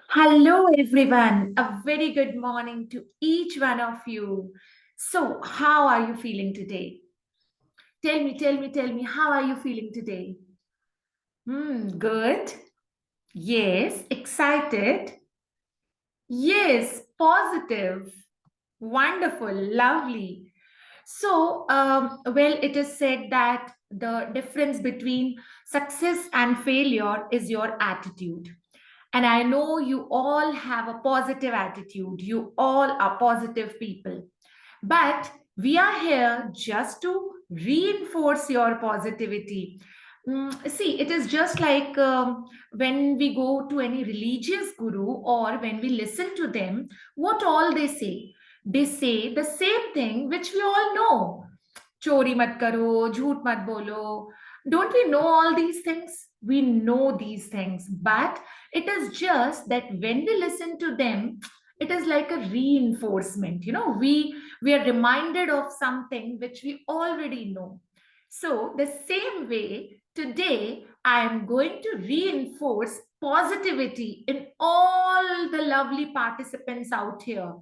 Hello, everyone. A very good morning to each one of you. So, how are you feeling today? Tell me, how are you feeling today? Good. Yes, excited. Yes, positive. Wonderful, lovely. So, well, it is said that the difference between success and failure is your attitude. And I know you all have a positive attitude. You all are positive people. But we are here just to reinforce your positivity. See, it is just like when we go to any religious guru or when we listen to them, what all they say? They say the same thing which we all know. Chori mat karo, jhoot mat bolo. Don't we know all these things? We know these things, but it is just that when we listen to them, it is like a reinforcement. We are reminded of something which we already know. So, the same way, today I am going to reinforce positivity in all the lovely participants out here.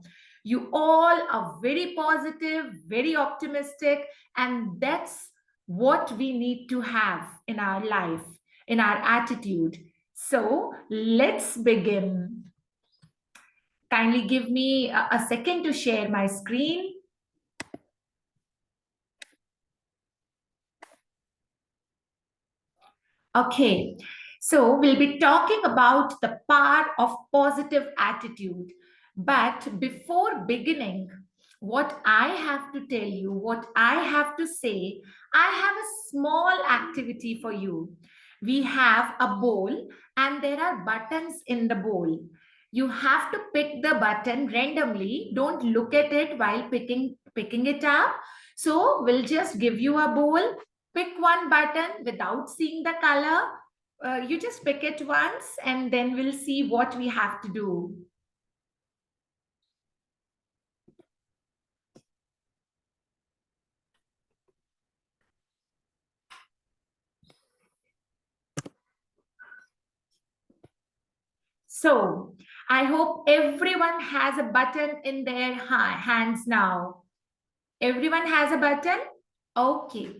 You all are very positive, very optimistic, and that's what we need to have in our life, in our attitude. So, let's begin. Kindly give me a second to share my screen. Okay, so we'll be talking about the power of positive attitude. But before beginning, what I have to tell you, what I have to say, I have a small activity for you. We have a bowl and there are buttons in the bowl. You have to pick the button randomly. Don't look at it while picking it up. So we'll just give you a bowl. Pick one button without seeing the color. You just pick it once and then we'll see what we have to do. So I hope everyone has a button in their hands now. Everyone has a button? Okay.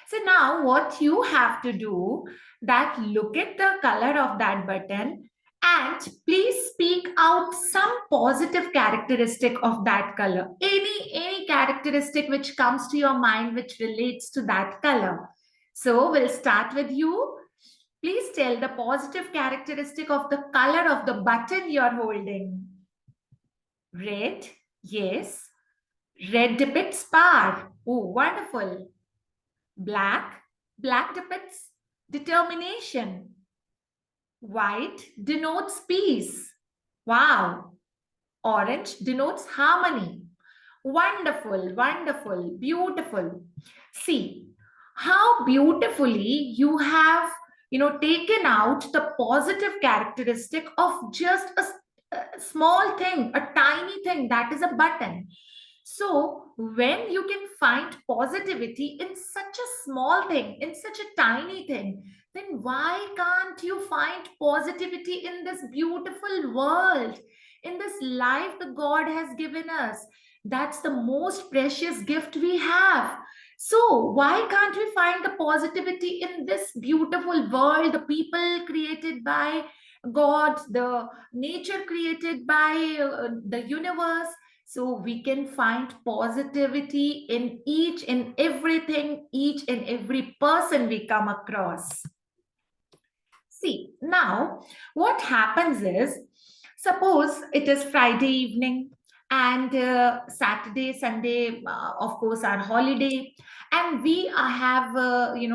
So now what you have to do, that look at the color of that button and please speak out some positive characteristic of that color. Any characteristic which comes to your mind which relates to that color. So we'll start with you. Please tell the positive characteristic of the color of the button you're holding. Red, yes. Red depicts power. Oh, wonderful. Black, black depicts determination. White denotes peace. Wow. Orange denotes harmony. Wonderful, wonderful, beautiful. See how beautifully you have, taken out the positive characteristic of just a small thing, a tiny thing that is a button. So, when you can find positivity in such a small thing, in such a tiny thing, then why can't you find positivity in this beautiful world, in this life the God has given us? That's the most precious gift we have. So, why can't we find the positivity in this beautiful world, the people created by God, the nature created by the universe? So we can find positivity in each and everything, each and every person we come across. See, now what happens is, suppose it is Friday evening and Saturday, Sunday, of course, are holiday, and we have,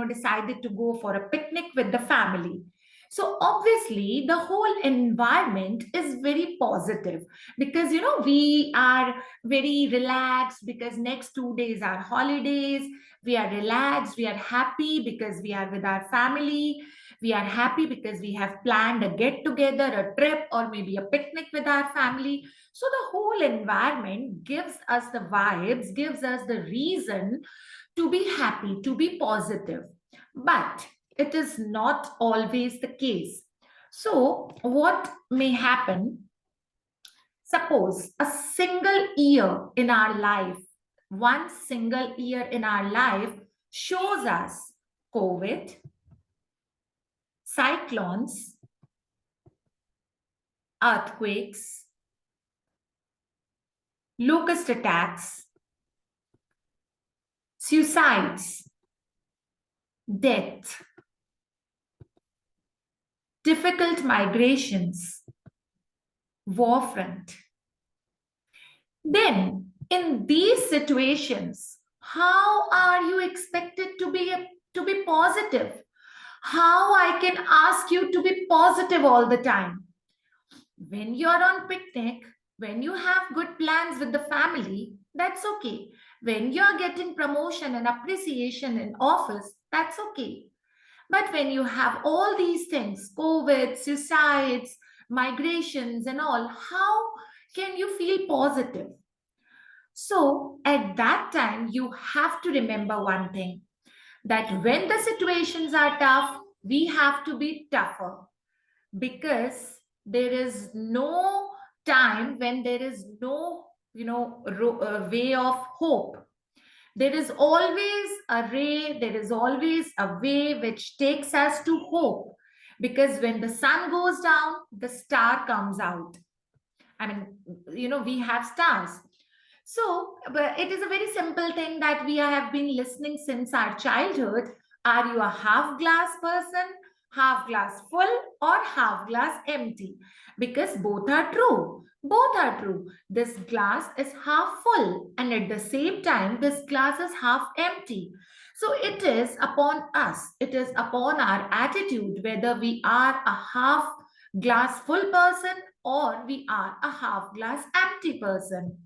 decided to go for a picnic with the family. So obviously, the whole environment is very positive because we are very relaxed because next 2 days are holidays. We are relaxed, we are happy because we are with our family, we are happy because we have planned a get together, a trip, or maybe a picnic with our family. So the whole environment gives us the vibes, gives us the reason to be happy, to be positive. But it is not always the case. So, what may happen? Suppose a single year in our life, one single year in our life shows us COVID, cyclones, earthquakes, locust attacks, suicides, death, difficult migrations, war front. Then, in these situations, how are you expected to be positive? How I can ask you to be positive all the time? When you're on picnic, when you have good plans with the family, that's okay. When you're getting promotion and appreciation in office, that's okay. But when you have all these things, COVID, suicides, migrations, and all, how can you feel positive? So at that time, you have to remember one thing, that when the situations are tough, we have to be tougher, because there is no time when there is no way of hope. There is always a ray, there is always a way which takes us to hope, because when the sun goes down, the star comes out. I mean, we have stars. So, but it is a very simple thing that we have been listening since our childhood. Are you a half glass person, half glass full, or half glass empty? Because both are true. Both are true. This glass is half full, and at the same time, this glass is half empty. So, it is upon us, it is upon our attitude whether we are a half glass full person or we are a half glass empty person.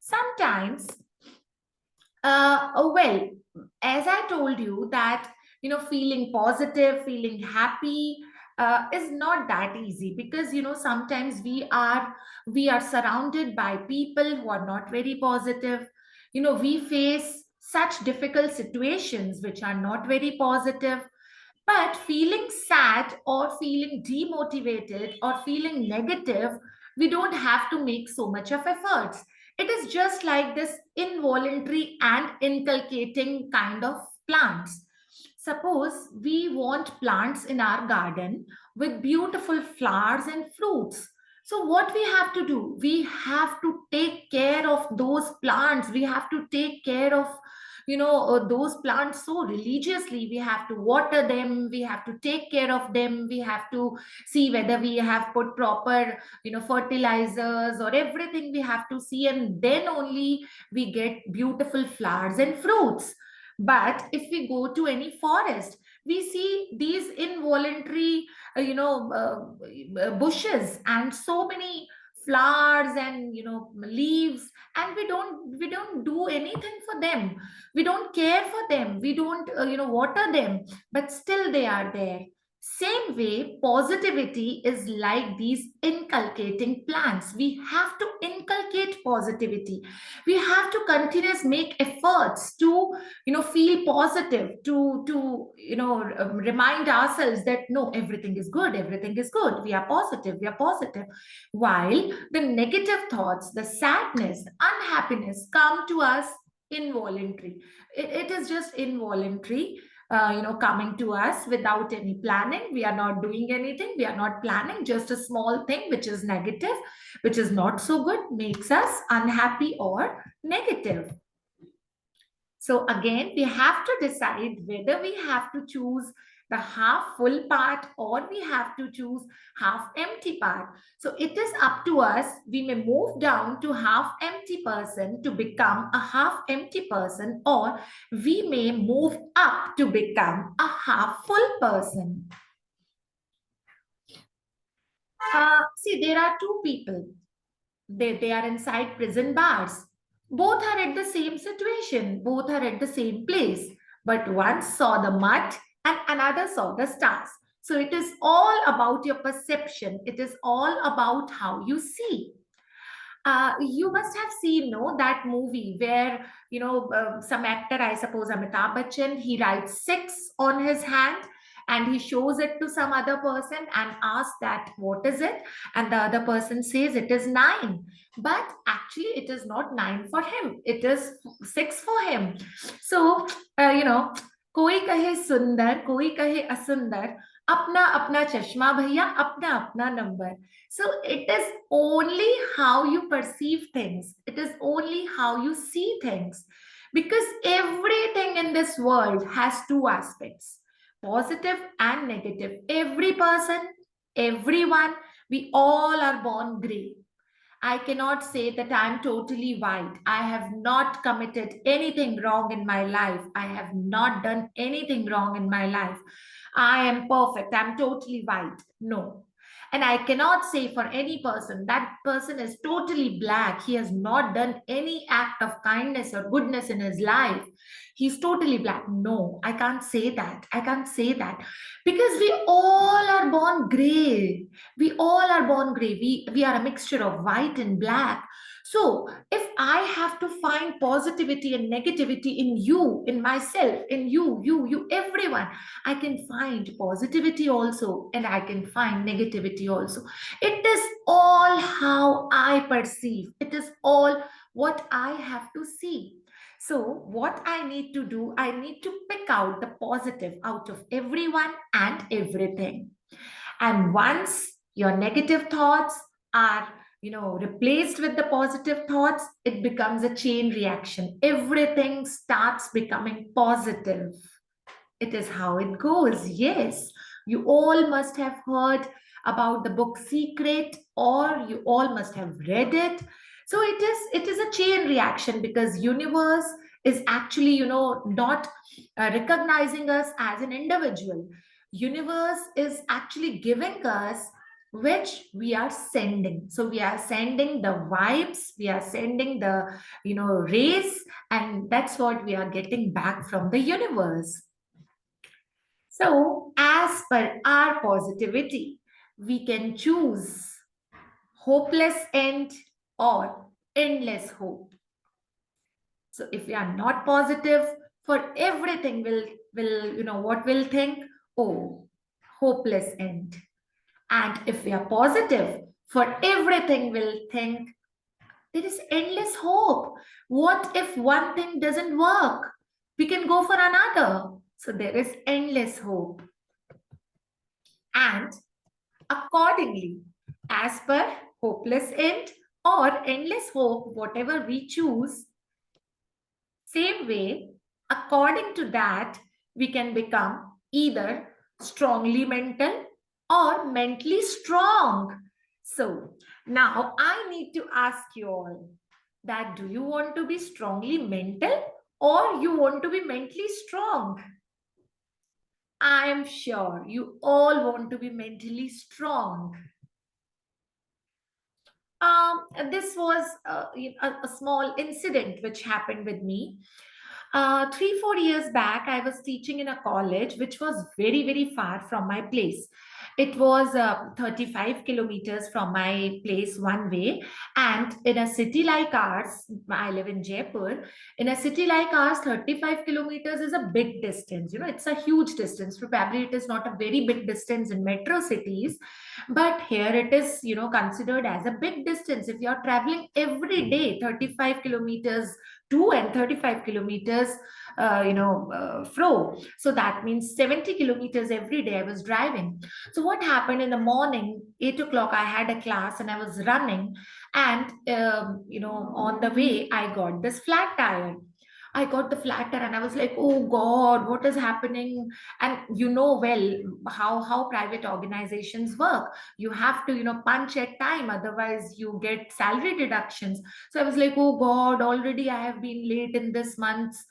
Sometimes, well, as I told you that, feeling positive, feeling happy is not that easy, because, sometimes we are surrounded by people who are not very positive. We face such difficult situations which are not very positive. But feeling sad or feeling demotivated or feeling negative, we don't have to make so much of efforts. It is just like this involuntary and inculcating kind of plants. Suppose we want plants in our garden with beautiful flowers and fruits. So, what we have to do? We have to take care of those plants. We have to take care of those plants so religiously. We have to water them, we have to take care of them, we have to see whether we have put proper fertilizers or everything. We have to see, and then only we get beautiful flowers and fruits. But if we go to any forest, we see these involuntary bushes and so many flowers and leaves, and we don't do anything for them. We don't care for them, we don't water them, but still they are there. Same way, positivity is like these inculcating plants. We have to inculcate positivity. We have to continuously make efforts to feel positive, to remind ourselves that no, everything is good, everything is good, we are positive, we are positive. While the negative thoughts, the sadness, unhappiness come to us involuntary. It is just involuntary, coming to us without any planning. We are not doing anything, we are not planning. Just a small thing which is negative, which is not so good, makes us unhappy or negative. So again, we have to decide whether we have to choose the half full part or we have to choose half empty part. So it is up to us. We may move down to half empty person to become a half empty person, or we may move up to become a half full person. See, there are two people. They are inside prison bars. Both are at the same situation, both are at the same place, but one saw the mud and another saw the stars. So it is all about your perception, it is all about how you see. You must have seen, no, that movie where some actor, I suppose Amitabh Bachchan, he writes six on his hand, and he shows it to some other person and asks that what is it, and the other person says it is 9, but actually it is not 9 for him, it is 6 for him. So you know, कोई कहे सुंदर कोई कहे असुंदर, अपना अपना चश्मा भैया, अपना अपना number. So it is only how you perceive things, it is only how you see things, because everything in this world has two aspects, positive and negative. Every person, everyone, we all are born gray. I cannot say that I'm totally white. I have not committed anything wrong in my life. I have not done anything wrong in my life. I am perfect. I'm totally white. No. And I cannot say for any person that person is totally black. He has not done any act of kindness or goodness in his life. He's totally black. No, I can't say that. I can't say that, because we all are born gray. We all are born gray. We are a mixture of white and black. So if I have to find positivity and negativity in you, in myself, in you, everyone, I can find positivity also and I can find negativity also. It is all how I perceive. It is all what I have to see. So what I need to do, I need to pick out the positive out of everyone and everything. And once your negative thoughts are, replaced with the positive thoughts, it becomes a chain reaction. Everything starts becoming positive. It is how it goes. Yes, you all must have heard about the book Secret, or you all must have read it. So it is a chain reaction, because universe is actually, not recognizing us as an individual. Universe is actually giving us which we are sending. So we are sending the vibes, we are sending the, rays, and that's what we are getting back from the universe. So, as per our positivity, we can choose hopeless end or endless hope. So, if we are not positive, for everything will what we'll think? Oh, hopeless end. And if we are positive, for everything we'll think there is endless hope. What if one thing doesn't work? We can go for another. So there is endless hope. And accordingly, as per hopeless end or endless hope, whatever we choose, same way, according to that, we can become either strongly mental or mentally strong. So now I need to ask you all that, do you want to be strongly mental or you want to be mentally strong? I am sure you all want to be mentally strong. This was a small incident which happened with me. 3 4 years back, I was teaching in a college which was very very far from my place. It was 35 kilometers from my place one way. And in a city like ours, I live in Jaipur. In a city like ours, 35 kilometers is a big distance. It's a huge distance. Probably it is not a very big distance in metro cities, but here it is, considered as a big distance. If you're traveling every day 35 kilometers to and 35 kilometers fro, so that means 70 kilometers every day I was driving. So what happened, in the morning 8 o'clock I had a class and I was running, and on the way I got this flat tire. I got the flat tire and I was like, oh God, what is happening? And you know well how private organizations work. You have to, punch at time, otherwise you get salary deductions. So I was like, oh God, already I have been late in this month's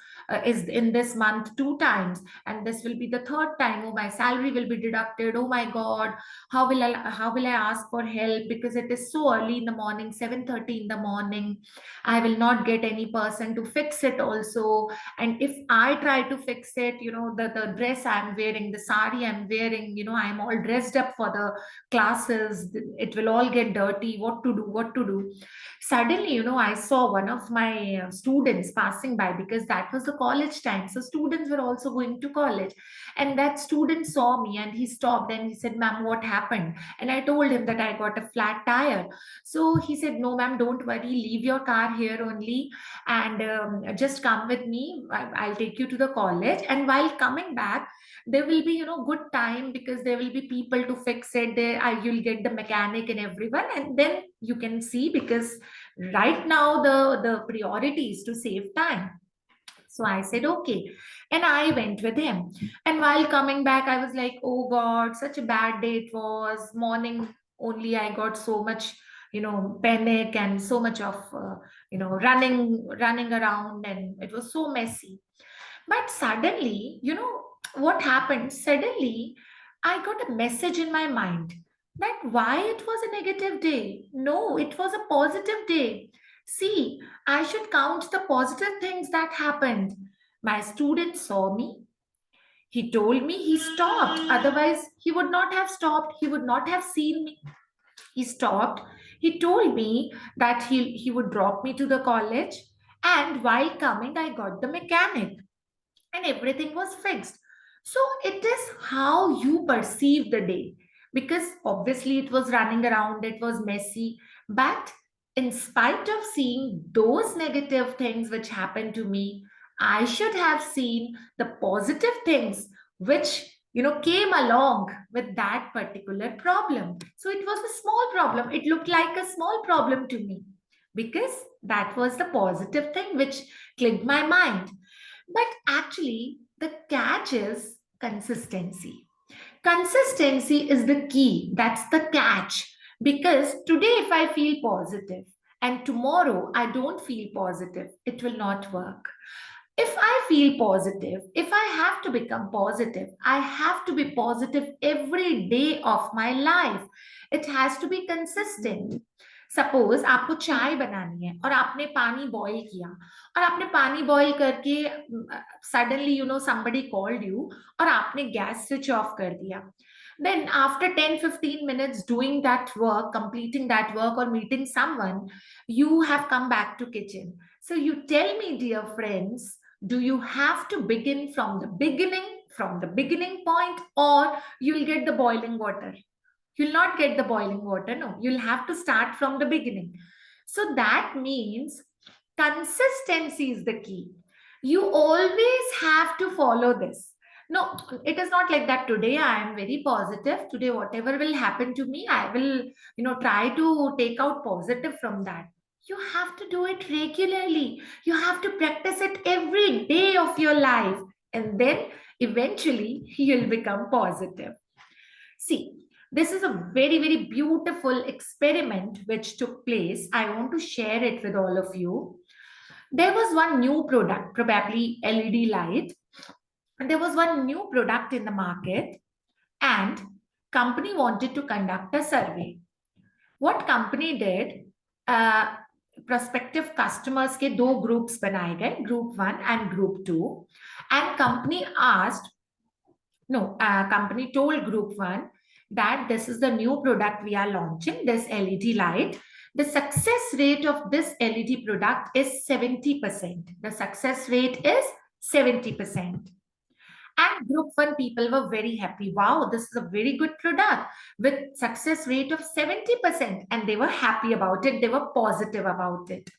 is in this month 2 times, and this will be the third time. Oh, my salary will be deducted. Oh my God, how will I ask for help, because it is so early in the morning, 7:30 in the morning. I will not get any person to fix it also. also. And if I try to fix it, the dress I'm wearing, the sari I'm wearing, I'm all dressed up for the classes, it will all get dirty. What to do? Suddenly, I saw one of my students passing by, because that was the college time. So students were also going to college. And that student saw me and he stopped and he said, "Ma'am, what happened?" And I told him that I got a flat tire. So he said, "No, ma'am, don't worry. Leave your car here only and just come with me. I'll take you to the college. And while coming back, there will be, good time, because there will be people to fix it. You'll get the mechanic and everyone, and then you can see, because right now the priority is to save time." So I said, okay. And I went with him. And while coming back, I was like, oh God, such a bad day it was. Morning only, I got so much, panic and so much of, running around. And it was so messy. But suddenly, what happened? Suddenly, I got a message in my mind that why it was a negative day. No, it was a positive day. See, I should count the positive things that happened. My student saw me. He told me he stopped. Otherwise, he would not have stopped. He would not have seen me. He stopped. He told me that he would drop me to the college. And while coming, I got the mechanic and everything was fixed. So it is how you perceive the day, because obviously it was running around, it was messy. But in spite of seeing those negative things which happened to me, I should have seen the positive things which came along with that particular problem. So it was a small problem, it looked like a small problem to me, because that was the positive thing which clicked my mind. But actually, the catch is consistency. Consistency is the key. That's the catch. Because today, if I feel positive and tomorrow I don't feel positive, it will not work. If I feel positive, if I have to become positive, I have to be positive every day of my life. It has to be consistent. Suppose आपको चाय बनानी है और आपने पानी boil किया, और आपने पानी बॉईल करके सडनली somebody called you, और आपने गैस स्विच ऑफ कर दिया. Then after 10-15 minutes doing that work, completing that work or meeting someone, you have come back to kitchen. So you tell me, dear friends, do you have to begin from the beginning point, or you'll get the boiling water? You'll not get the boiling water. No, you'll have to start from the beginning. So that means consistency is the key. You always have to follow this. No, it is not like that. Today I am very positive. Today, whatever will happen to me, I will, try to take out positive from that. You have to do it regularly. You have to practice it every day of your life. And then eventually you'll become positive. See, this is a very, very beautiful experiment which took place. I want to share it with all of you. There was one new product, probably LED light, and there was one new product in the market, and company wanted to conduct a survey. What company did, prospective customers के दो groups बनाए गए, group 1 and group 2, and company told group 1 that this is the new product we are launching, this LED light. The success rate of this LED product is 70%. The success rate is 70%. And group 1 people were very happy. Wow, this is a very good product with success rate of 70%. And they were happy about it. They were positive about it.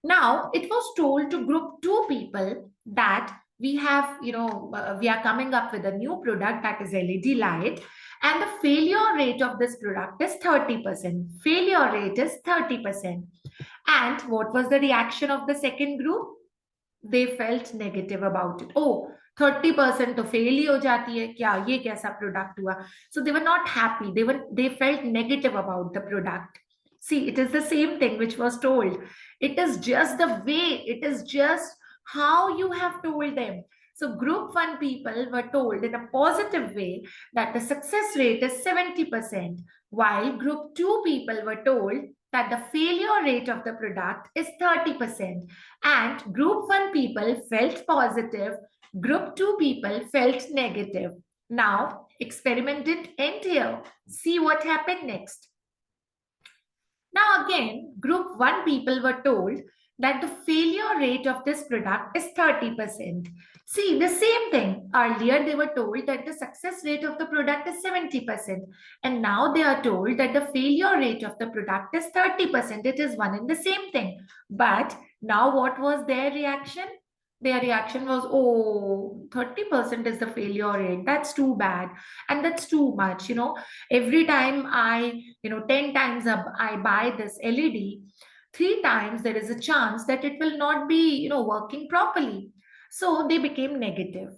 Now, it was told to group 2 people that we have, we are coming up with a new product, that is LED light, and the failure rate of this product is 30%. Failure rate is 30%. And what was the reaction of the second group? They felt negative about it. Oh, 30% तो fail ही हो जाती है क्या, ये कैसा product हुआ? So they were not happy. They felt negative about the product. See, it is the same thing which was told. It is just the way, it is just how you have told them. So group 1 people were told in a positive way that the success rate is 70%, while group 2 people were told that the failure rate of the product is 30%, and group 1 people felt positive, group 2 people felt negative. Now, experiment didn't end here. See what happened next. Now again, group 1 people were told that the failure rate of this product is 30%. See, the same thing. Earlier they were told that the success rate of the product is 70%. And now they are told that the failure rate of the product is 30%. It is one and the same thing. But now what was their reaction? Their reaction was, oh, 30% is the failure rate. That's too bad. And that's too much. Every time 10 times I buy this LED, 3 times there is a chance that it will not be, working properly. So they became negative.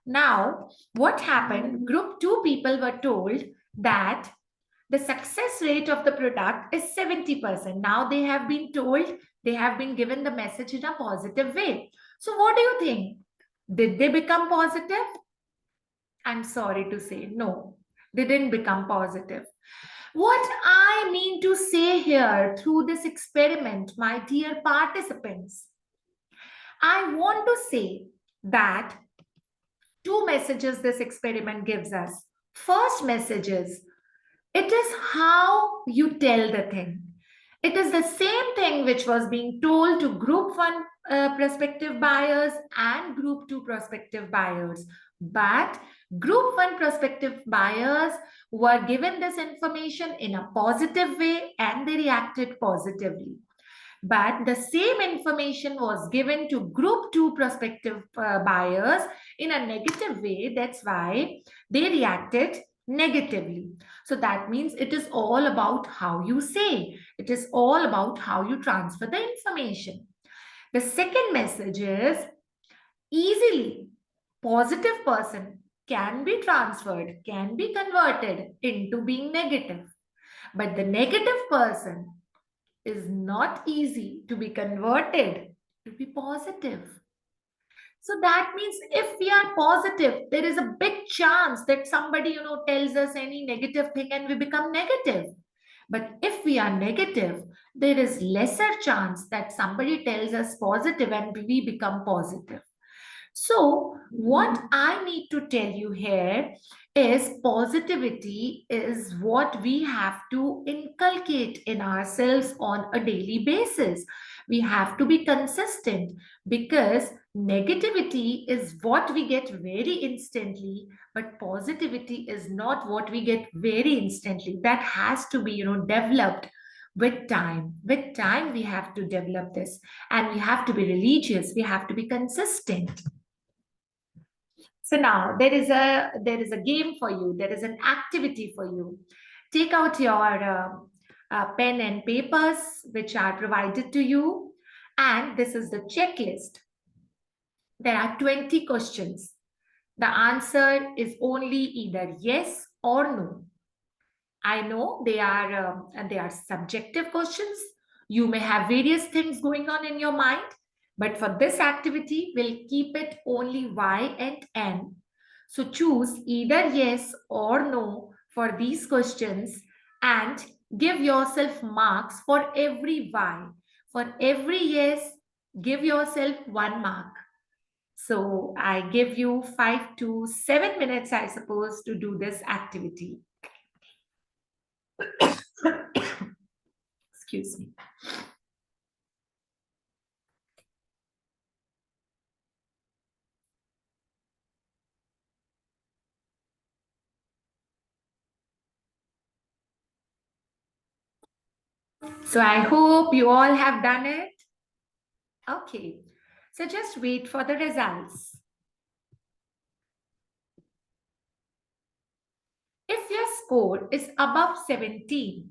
Now, what happened? Group 2 people were told that the success rate of the product is 70%. Now they have been told, they have been given the message in a positive way. So what do you think? Did they become positive? I'm sorry to say, no, they didn't become positive. What I mean to say here through this experiment, my dear participants, I want to say that 2 messages this experiment gives us. First message is, it is how you tell the thing. It is the same thing which was being told to group 1 prospective buyers and group 2 prospective buyers. But group 1 prospective buyers were given this information in a positive way and they reacted positively. But the same information was given to group 2 prospective buyers in a negative way. That's why they reacted negatively. So that means it is all about how you say. It is all about how you transfer the information. The second message is, easily positive person can be transferred, can be converted into being negative. But the negative person is not easy to be converted to be positive. So that means if we are positive, there is a big chance that somebody, tells us any negative thing and we become negative. But if we are negative, there is lesser chance that somebody tells us positive and we become positive. So, what I need to tell you here is positivity is what we have to inculcate in ourselves on a daily basis. We have to be consistent because negativity is what we get very instantly, but positivity is not what we get very instantly. That has to be, developed with time. With time, we have to develop this and we have to be religious. We have to be consistent. So now there is a game for you. There is an activity for you. Take out your pen and papers which are provided to you, and this is the checklist. There are 20 questions. The answer is only either yes or no. I know they are subjective questions. You may have various things going on in your mind, but for this activity, we'll keep it only Y and N. So choose either yes or no for these questions and give yourself marks for every Y. For every yes, give yourself 1 mark. So I give you 5 to 7 minutes, I suppose, to do this activity. Excuse me. So I hope you all have done it. Okay, so just wait for the results. If your score is above 17,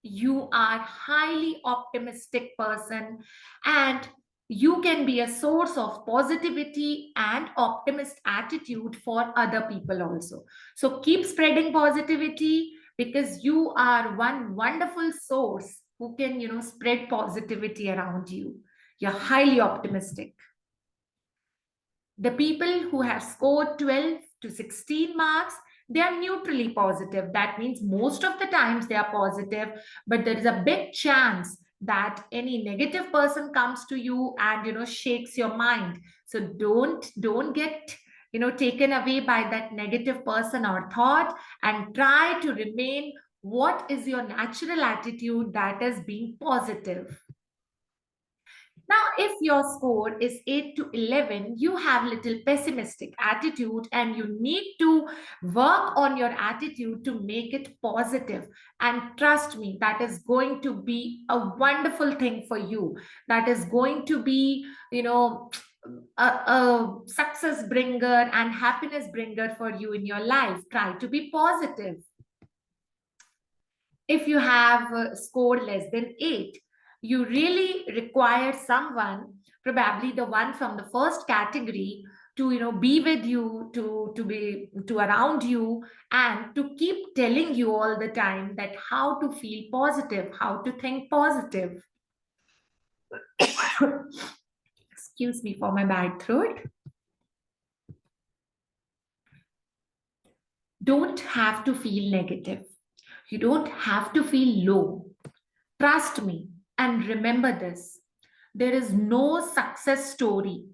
you are highly optimistic person and you can be a source of positivity and optimist attitude for other people also. So keep spreading positivity because you are one wonderful source who can, spread positivity around you. You're highly optimistic. The people who have scored 12 to 16 marks, They are neutrally positive. That means most of the times they are positive, but there is a big chance that any negative person comes to you and shakes your mind. So don't get taken away by that negative person or thought, and try to remain what is your natural attitude, that is being positive. Now, if your score is 8 to 11, you have little pessimistic attitude, and you need to work on your attitude to make it positive. And trust me, that is going to be a wonderful thing for you. That is going to be, a success bringer and happiness bringer for you in your life. Try to be positive. If you have scored less than 8, you really require someone, probably the one from the first category, to be with you, to be to around you, and to keep telling you all the time that how to feel positive, how to think positive. Excuse me for my bad throat. Don't have to feel negative. You don't have to feel low. Trust me and remember this: there is no success story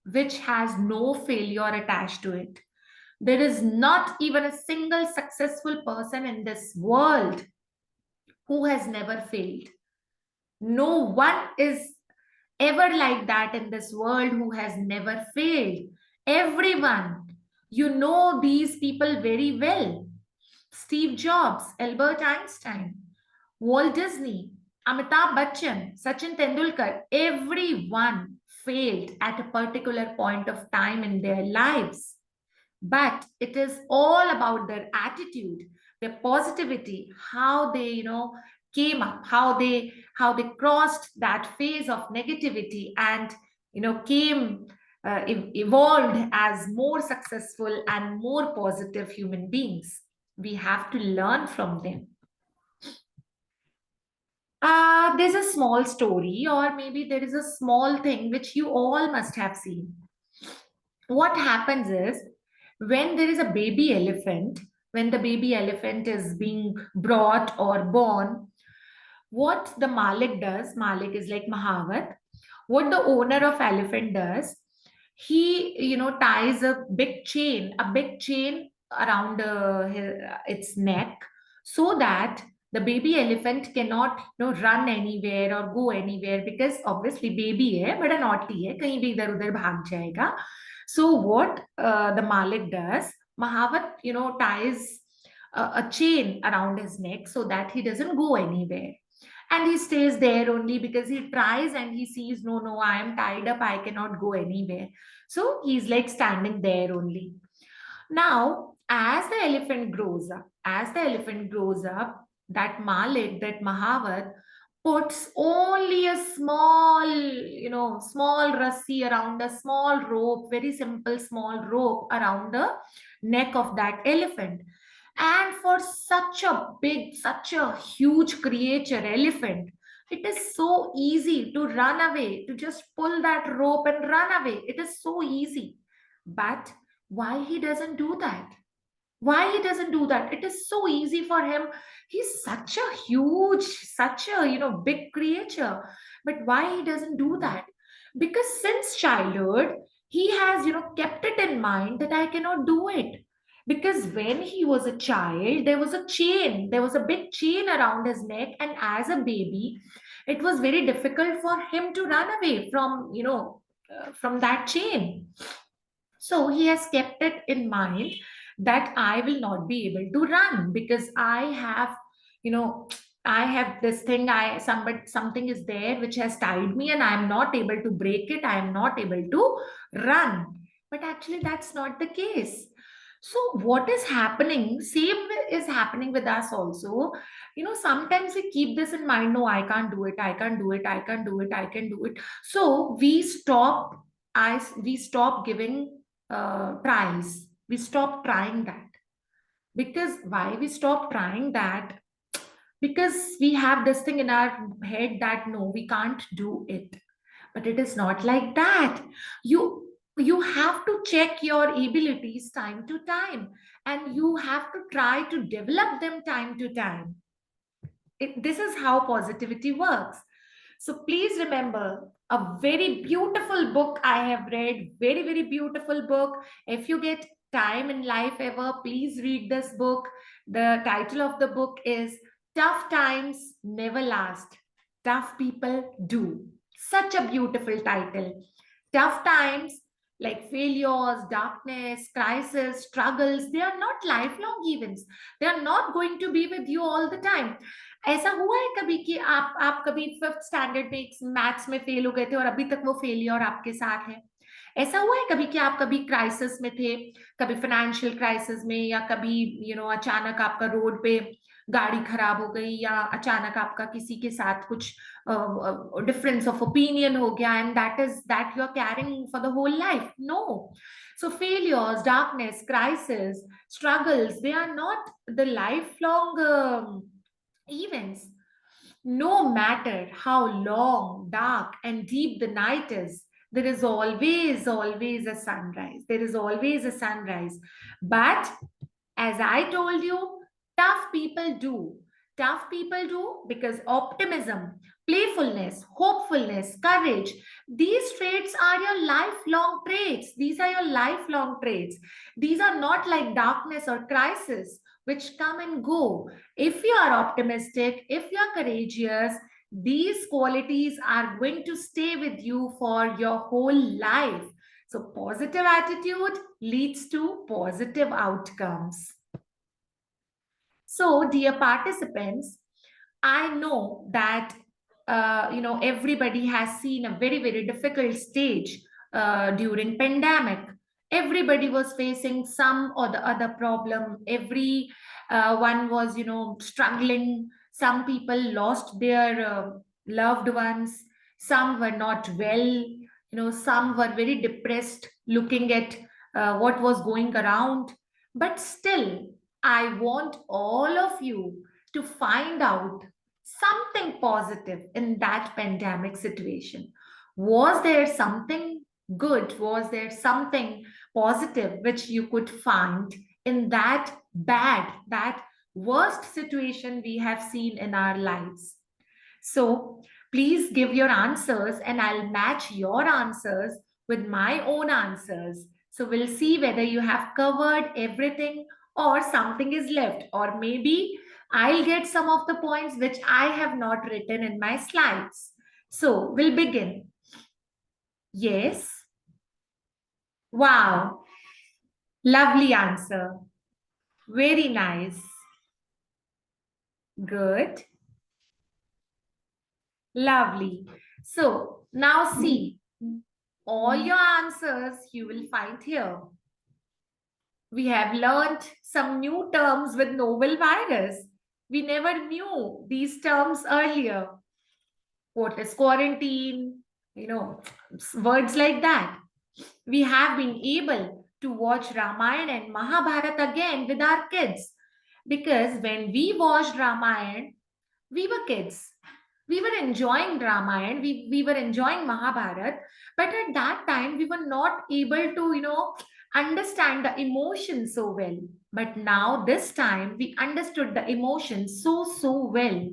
which has no failure attached to it. There is not even a single successful person in this world who has never failed. No one is ever like that in this world who has never failed. Everyone, these people very well. Steve Jobs, Albert Einstein, Walt Disney, Amitabh Bachchan, Sachin Tendulkar, everyone failed at a particular point of time in their lives. But it is all about their attitude, their positivity, how they, came up, how they crossed that phase of negativity and, came evolved as more successful and more positive human beings. We have to learn from them. There's a small story, or maybe there is a small thing which you all must have seen. What happens is, when there is a baby elephant, when the baby elephant is being brought or born, what the Malik does, Malik is like Mahavat, what the owner of elephant does, he, ties a big chain around its neck, so that the baby elephant cannot, run anywhere or go anywhere, because obviously baby hai, bada naughty hai, kahin bhi idhar udhar bhag jayega. So what the Malik does, Mahavat, ties a chain around his neck so that he doesn't go anywhere, and he stays there only because he tries and he sees, no, no, I am tied up, I cannot go anywhere. So he's like standing there only. Now, as the elephant grows up, that Malik, that Mahavat, puts only a small, small rassi around, a small rope, very simple small rope around the neck of that elephant. And for such a huge creature, elephant, it is so easy to run away, to just pull that rope and run away. It is so easy. But why he doesn't do that? Why he doesn't do that? It is so easy for him. He's such a huge, such a, big creature. But why he doesn't do that? Because since childhood, he has, kept it in mind that I cannot do it. Because when he was a child, there was a chain, there was a big chain around his neck. And as a baby, it was very difficult for him to run away from, from that chain. So he has kept it in mind that I will not be able to run because I have, you know, I have this thing, something is there which has tied me and I am not able to break it. I am not able to run. But actually, that's not the case. So what is happening? Same is happening with us also. Sometimes we keep this in mind. No, I can't do it. I can't do it. I can't do it. I can do it. So we stop giving tries. We stop trying that. Because why we stop trying that? Because we have this thing in our head that no, we can't do it. But it is not like that. You You have to check your abilities time to time, and you have to try to develop them time to time. This is how positivity works. So please remember, a very beautiful book I have read, very, very beautiful book. If you get time in life ever, please read this book. The title of the book is Tough Times Never Last, Tough People Do. Such a beautiful title. Tough times like failures, darkness, crisis, struggles, they are not lifelong events. They are not going to be with you all the time. ऐसा हुआ है कभी कि आप कभी fifth standard में maths में fail हो गए थे और अभी तक वो फेलियर आपके साथ है? ऐसा हुआ है कभी कि आप कभी क्राइसिस में थे, कभी फाइनेंशियल क्राइसिस में, या कभी अचानक आपका रोड पे गाड़ी खराब हो गई, या अचानक आपका किसी के साथ कुछ डिफरेंस ऑफ ओपिनियन हो गया, and that you are carrying for the whole life? No. So failures, darkness, crisis, struggles, they are not the lifelong events. No matter how long, dark, and deep the night is, there is always, always a sunrise. There is always a sunrise. But as I told you, tough people do. Tough people do because optimism, playfulness, hopefulness, courage, these traits are your lifelong traits. These are your lifelong traits. These are not like darkness or crisis, which come and go. If you are optimistic, if you are courageous, these qualities are going to stay with you for your whole life. So, positive attitude leads to positive outcomes. So, dear participants, I know that everybody has seen a very, very difficult stage during pandemic. Everybody was facing some or the other problem. Every one was struggling. Some people lost their loved ones. Some were not well. Some were very depressed looking at what was going around. But still, I want all of you to find out something positive in that pandemic situation. Was there something good? Was there something positive which you could find in that bad, that worst situation we have seen in our lives? So please give your answers, and I'll match your answers with my own answers. So we'll see whether you have covered everything or something is left, or maybe I'll get some of the points which I have not written in my slides. So we'll begin. Yes. Wow. Lovely answer. Very nice. Good. Lovely. So now see, all your answers you will find here. We have learned some new terms with novel virus. We never knew these terms earlier. What is quarantine? Words like that. We have been able to watch Ramayana and Mahabharata again with our kids, because when we watched Ramayana, we were kids. We were enjoying Ramayana, we were enjoying Mahabharata, but at that time we were not able to, understand the emotions so well. But now, this time, we understood the emotions so, so well.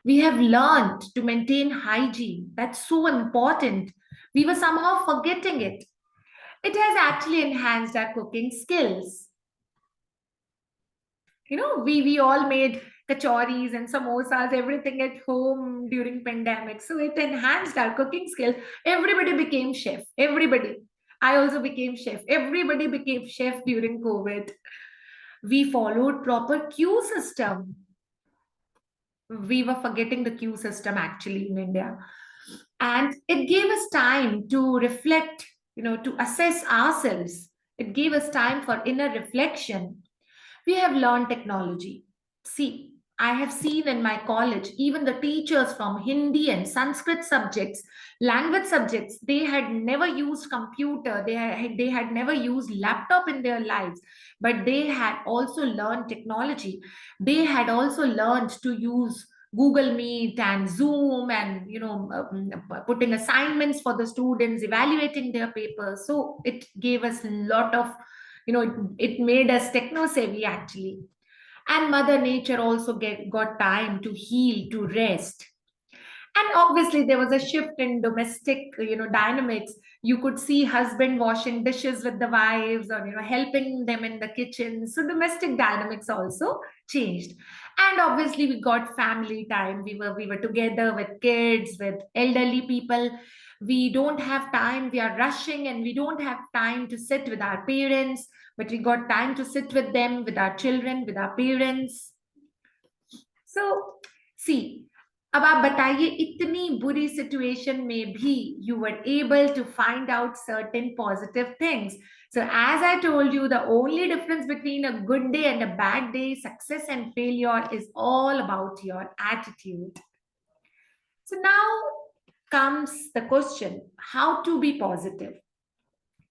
We have learned to maintain hygiene. That's so important. We were somehow forgetting it. It has actually enhanced our cooking skills. We all made kachoris and samosas, everything at home during pandemic. So it enhanced our cooking skills. Everybody became chef. Everybody. I also became chef. Everybody became chef during COVID. We followed proper queue system. We were forgetting the queue system actually in India. And it gave us time to reflect, to assess ourselves. It gave us time for inner reflection. We have learned technology. See, I have seen in my college, even the teachers from Hindi and Sanskrit subjects, language subjects, they had never used computer, they had never used laptop in their lives, but they had also learned technology. They had also learned to use Google Meet and Zoom, and putting assignments for the students, evaluating their papers. So it gave us a lot of, it made us techno savvy actually. And Mother Nature also got time to heal, to rest. And obviously there was a shift in domestic dynamics. You could see husband washing dishes with the wives, or helping them in the kitchen. So domestic dynamics also changed. And obviously we got family time. We were together with kids, with elderly people. We don't have time, we are rushing, and we don't have time to sit with our parents, but we got time to sit with them, with our children, with our parents. So see, अब आप बताइए, इतनी बुरी situation में भी you were able to find out certain positive things. So as I told you, the only difference between a good day and a bad day, success and failure, is all about your attitude. So now comes the question, how to be positive.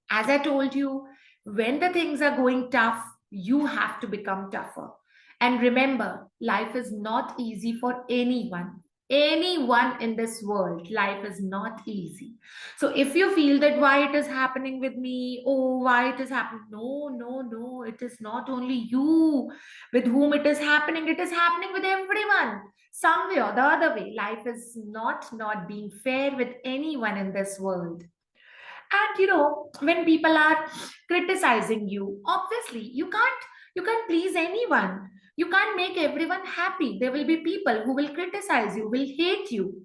As I told you, when the things are going tough, you have to become tougher. And remember, life is not easy for anyone. Anyone in this world, life is not easy. So if you feel that why it is happening with me, oh, why it is happening, no, no, no, it is not only you with whom it is happening. It is happening with everyone, some way or the other way. Life is not being fair with anyone in this world. And when people are criticizing you, obviously you can't please anyone. You can't make everyone happy. There will be people who will criticize you, will hate you.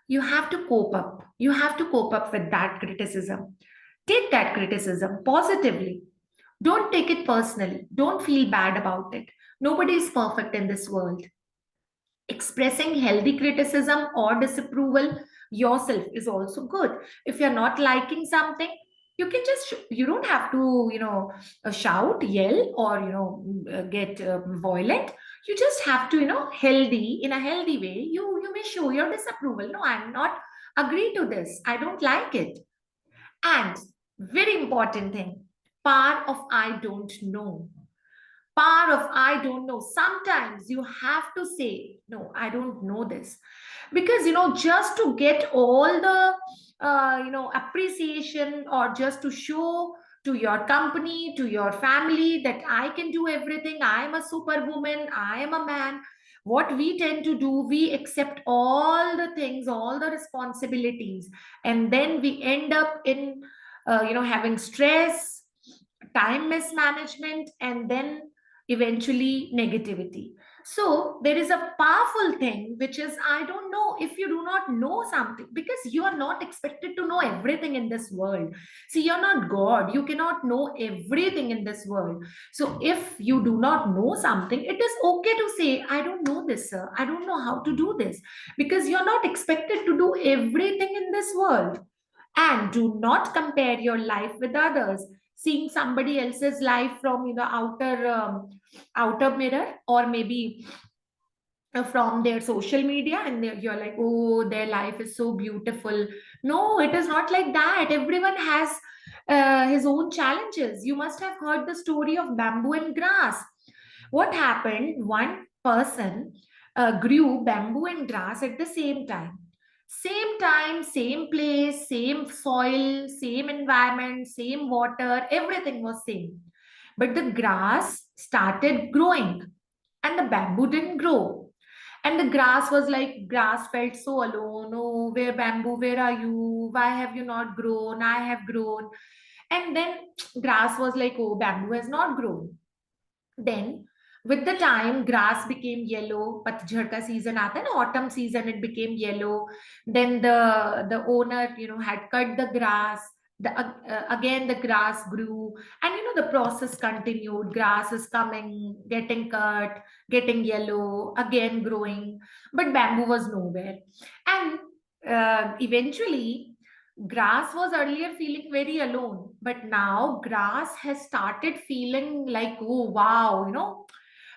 You have to cope up. You have to cope up with that criticism. Take that criticism positively. Don't take it personally. Don't feel bad about it. Nobody is perfect in this world. Expressing healthy criticism or disapproval yourself is also good. If you're not liking something, you can just you don't have to shout, yell, or get violent. You just have to healthy, in a healthy way, you may show your disapproval. No, I'm not agree to this, I don't like it. And very important thing, power of I don't know. Power of I don't know. Sometimes you have to say, no, I don't know this. Because, just to get all the, appreciation, or just to show to your company, to your family, that I can do everything, I am a superwoman, I am a man. What we tend to do, we accept all the things, all the responsibilities, and then we end up in, having stress, time mismanagement, and then eventually negativity. So there is a powerful thing, which is I don't know. If you do not know something, because you are not expected to know everything in this world. See, you're not God, you cannot know everything in this world. So if you do not know something, it is okay to say, I don't know this, sir, I don't know how to do this, because you're not expected to do everything in this world. And do not compare your life with others. Seeing somebody else's life from outer mirror, or maybe from their social media, and you're like, oh, their life is so beautiful. No, it is not like that. Everyone has his own challenges. You must have heard the story of bamboo and grass. What happened, one person grew bamboo and grass at the same time. Same time, same place, same soil, same environment, same water, everything was same. But the grass started growing and the bamboo didn't grow. And the grass was like, grass felt so alone. Oh, where bamboo, where are you? Why have you not grown? I have grown. And then grass was like, oh, bamboo has not grown. Then with the time, grass became yellow. Patjhad ka season aata hai na, autumn season, it became yellow. Then the owner, had cut the grass. Again the grass grew, and the process continued. Grass is coming, getting cut, getting yellow, again growing, but bamboo was nowhere. And eventually, grass was earlier feeling very alone, but now grass has started feeling like, oh wow,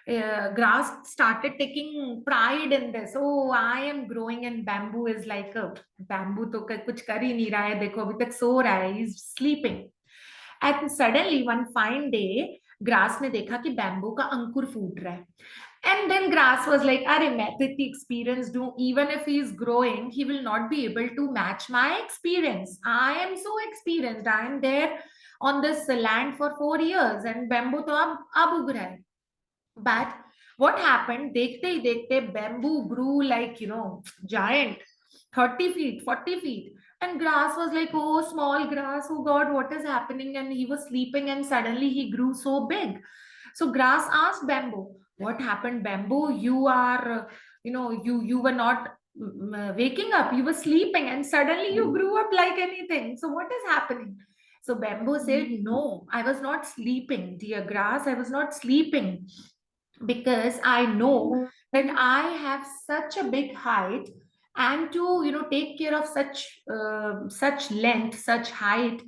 grass started taking pride in this. Oh, I am growing, and bamboo is like, bamboo to kuch kar hi nahi raha hai, dekho abhi tak so raha hai, he's sleeping. And suddenly one fine day, grass ने देखा कि bamboo का अंकुर फूट रहा है. And then grass was like, Are मैं तो इतनी experience do, even if he is growing, he will not be able to match my experience. I am so experienced. I am there on this land for 4 years, and bamboo तो अब उग रहा है. But what happened? देखते ही देखते bamboo grew like, giant, 30 feet, 40 feet. And grass was like, oh, small grass, oh God, what is happening? And he was sleeping, and suddenly he grew so big. So grass asked bamboo, what happened, bamboo? You are, you were not waking up, you were sleeping, and suddenly you grew up like anything. So what is happening? So bamboo said, no, I was not sleeping, dear grass, I was not sleeping, because I know that I have such a big height, and to take care of such length, such height,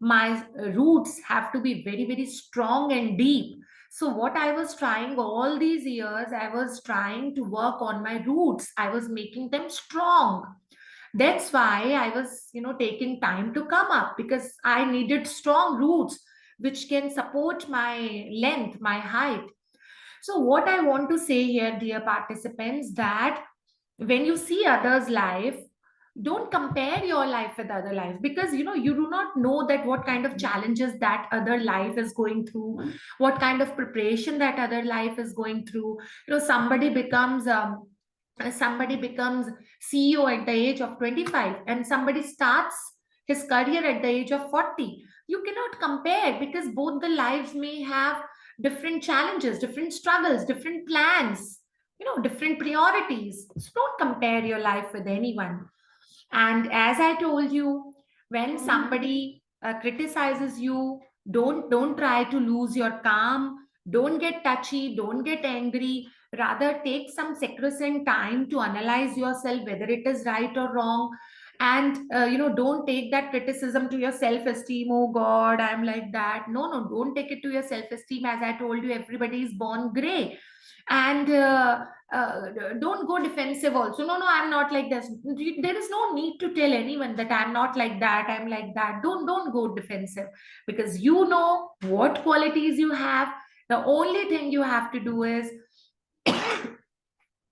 my roots have to be very, very strong and deep. So what I was trying all these years, I was trying to work on my roots, I was making them strong. That's why I was taking time to come up, because I needed strong roots which can support my length, my height. So, what I want to say here, dear participants, that when you see others' life, don't compare your life with other life, because you do not know that what kind of challenges that other life is going through, what kind of preparation that other life is going through. Somebody becomes CEO at the age of 25, and somebody starts his career at the age of 40. You cannot compare, because both the lives may have different challenges, different struggles, different plans, different priorities. So don't compare your life with anyone. And as I told you, when somebody criticizes you, don't try to lose your calm. Don't get touchy. Don't get angry. Rather, take some sacrosanct time to analyze yourself whether it is right or wrong. And don't take that criticism to your self-esteem. Oh God, I'm like that. No, no, don't take it to your self-esteem. As I told you, everybody is born gray. And don't go defensive also. No, no, I'm not like this. There is no need to tell anyone that I'm not like that, I'm like that. Don't go defensive, because you know what qualities you have. The only thing you have to do is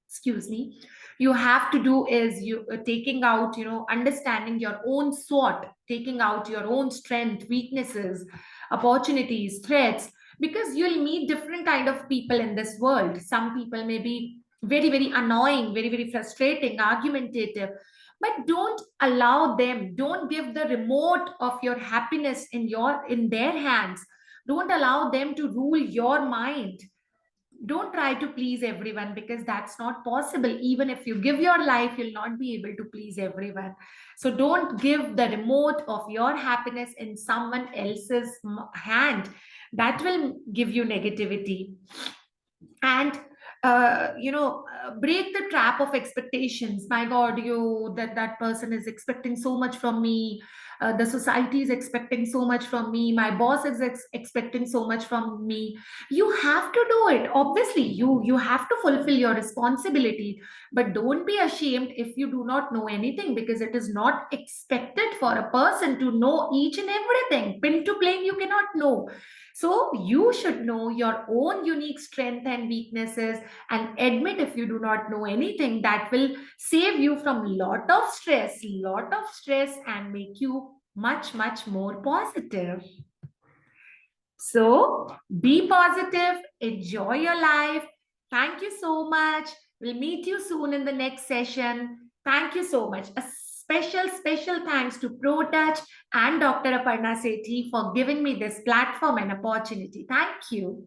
excuse me, you have to do is you taking out, understanding your own SWOT, taking out your own strength, weaknesses, opportunities, threats, because you'll meet different kind of people in this world. Some people may be very, very annoying, very, very frustrating, argumentative, but don't allow them, don't give the remote of your happiness in their hands. Don't allow them to rule your mind. Don't try to please everyone, because that's not possible. Even if you give your life, you'll not be able to please everyone. So don't give the remote of your happiness in someone else's hand. That will give you negativity. And break the trap of expectations. My God, that person is expecting so much from me. The society is expecting so much from me. My boss is expecting so much from me. You have to do it. Obviously, you have to fulfill your responsibility, but don't be ashamed if you do not know anything, because it is not expected for a person to know each and everything. Pin to plane, you cannot know. So you should know your own unique strength and weaknesses, and admit if you do not know anything. That will save you from lot of stress, and make you much, much more positive. So be positive, enjoy your life. Thank you so much. We'll meet you soon in the next session. Thank you so much. A special, special thanks to ProTouch and Dr. Aparna Sethi for giving me this platform and opportunity. Thank you.